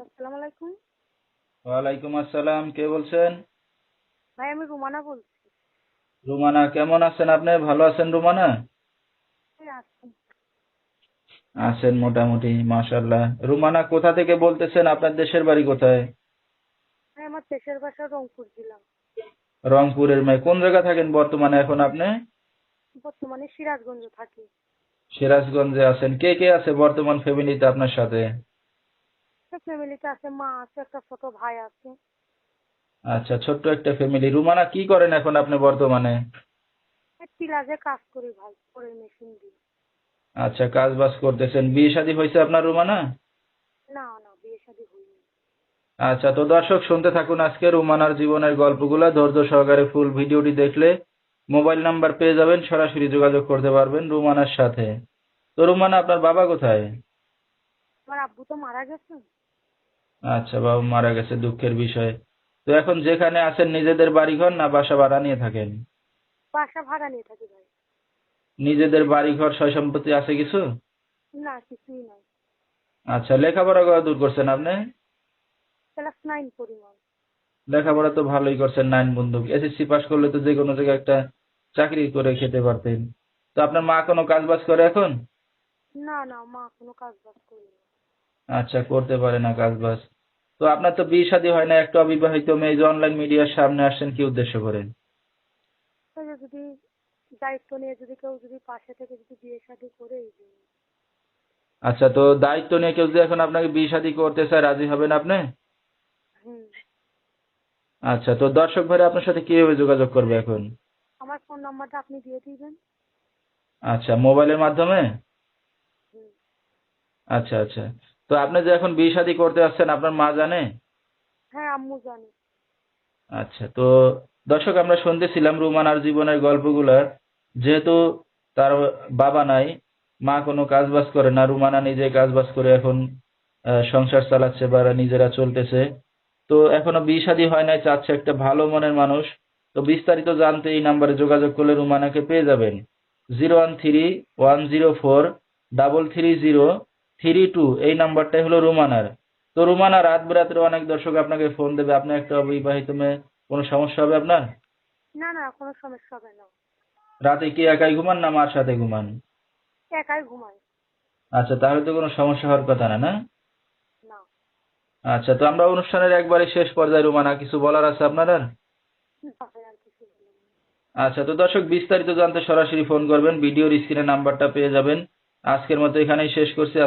আসসালামু আলাইকুম। ওয়ালাইকুম আসসালাম, কে বলছেন? ভাই আমি রুমানা বলছি। রুমানা, কেমন আছেন আপনি? ভালো আছেন রুমানা? এই আছি। আছেন মোটামুটি, মাশাআল্লাহ। রুমানা, কোথা থেকে বলতেছেন? আপনার দেশের বাড়ি কোথায়? ভাই আমার দেশের বাসা রংপুর জেলা। রংপুরের মেয়ে। কোন জায়গা থাকেন বর্তমানে এখন আপনি? বর্তমানে সিরাজগঞ্জে থাকি। সিরাজগঞ্জে আছেন। কে কে আছে বর্তমান ফ্যামিলিতে আপনার সাথে? ফ্যামিলিতে আছে, মা আছে, একটা ছোট ভাই আছে। আচ্ছা, ছোট্ট একটা ফ্যামিলি। রুমানা, কি করেন এখন আপনি বর্তমানে? পিলাজে কাজ করি ভাই, করে মেশিন দিয়ে। আচ্ছা, কাজ বাজ করতেছেন। বিয়ে শাদী হয়েছে আপনার রুমানা? না না, বিয়ে শাদী হয়নি। আচ্ছা, তো দর্শক শুনতে থাকুন আজকে রুমানার জীবনের গল্পগুলো। ধৈর্য সহকারে ফুল ভিডিওটি দেখলে মোবাইল নাম্বার পেয়ে যাবেন, সরাসরি যোগাযোগ করতে পারবেন রুমানার সাথে। তো রুমানা, আপনার বাবা কোথায়? আমার আব্বু তো মারা গেছে। আচ্ছা, বাবা মারা গেছে, দুঃখের বিষয়। তো এখন যেখানে আছেন নিজেদের বাড়িঘর না বাসা ভাড়া নিয়ে থাকেন? বাসা ভাড়া নিয়ে থাকি ভাই। নিজেদের বাড়িঘর সয় সম্পত্তি আছে কিছু? না, কিছুই নাই। আচ্ছা, লেখাপড়া কত দূর করছেন আপনি? ক্লাস 9 পরিমাণ। লেখাপড়া তো ভালোই করছেন, 9 বন্ধু। এসএসসি পাস করলে তো যে কোনো জায়গায় একটা চাকরি করে খেতে পারতেন। তো আপনার মা কোনো কাজ বাজ করে এখন? না না, মা কোনো কাজ বাজ করি না। আচ্ছা, করতে পারে না কাজ বাজ। তো আপনার তো বিয়ে শাদী হয় না, একটা অবিবাহিত মেয়ে, যে অনলাইন মিডিয়ার সামনে আসছেন কি উদ্দেশ্য করেন? তো যদি দায়িত্ব নিয়ে যদি কেউ যদি পাশে থেকে যদি বিয়ে শাদী করে, এই জন্য। আচ্ছা, তো দায়িত্ব নিয়ে কেউ যদি এখন আপনাকে বিয়ে শাদী করতে চায়, রাজি হবেন আপনি? হুম। আচ্ছা, তো দর্শক ভাইরা আপনার সাথে কিভাবে যোগাযোগ করবে এখন? আমার ফোন নাম্বারটা আপনি দিয়ে দিবেন। আচ্ছা, মোবাইলের মাধ্যমে? হুম। আচ্ছা আচ্ছা। তো আপনি যে এখন বিয়ে শাদী করতে যাচ্ছেন, আপনার মা জানে? হ্যাঁ, আম্মু জানে। আচ্ছা, তো দর্শক, আমরা শুনতেছিলাম রুমানার জীবনের গল্পগুলা। যেহেতু তার বাবা নাই, মা কোনো কাজ বাজ করে না, রুমানা নিজে কাজ বাজ করে এখন সংসার চালাচ্ছে বা নিজেরা চলতেছে। তো এখনো বিয়ে শাদী হয় নাই, চাচ্ছে একটা ভালো মনের মানুষ। তো বিস্তারিত জানতে এই নাম্বারে যোগাযোগ করলে রুমানাকে পেয়ে যাবেন। 013-104-330-32। এই নাম্বারটাই হলো রুমানার। তো রুমানা, রাত বেরাত্রে অনেক দর্শক আপনাকে ফোন দেবে, আপনি একটা অবিবাহিত মেয়ে, কোনো সমস্যা হবে আপনার? না না, কোনো সমস্যা হবে না। রাতে কি একাই ঘুমান না মার সাথে ঘুমান? একাই ঘুমাই। আচ্ছা, তাহলে তো কোনো সমস্যা হওয়ার কথা না, না? না। আচ্ছা, তো আমরা অনুষ্ঠানের একবারে শেষ পর্যায়ে রুমানা, কিছু বলার আছে আপনার আর? না ভাই, আর কিছু বলবো না। আচ্ছা, তো দর্শক বিস্তারিত জানতে সরাসরি ফোন করবেন, ভিডিওর স্ক্রিনে নাম্বারটা পেয়ে যাবেন। আজকের মতো এখানেই শেষ করছি।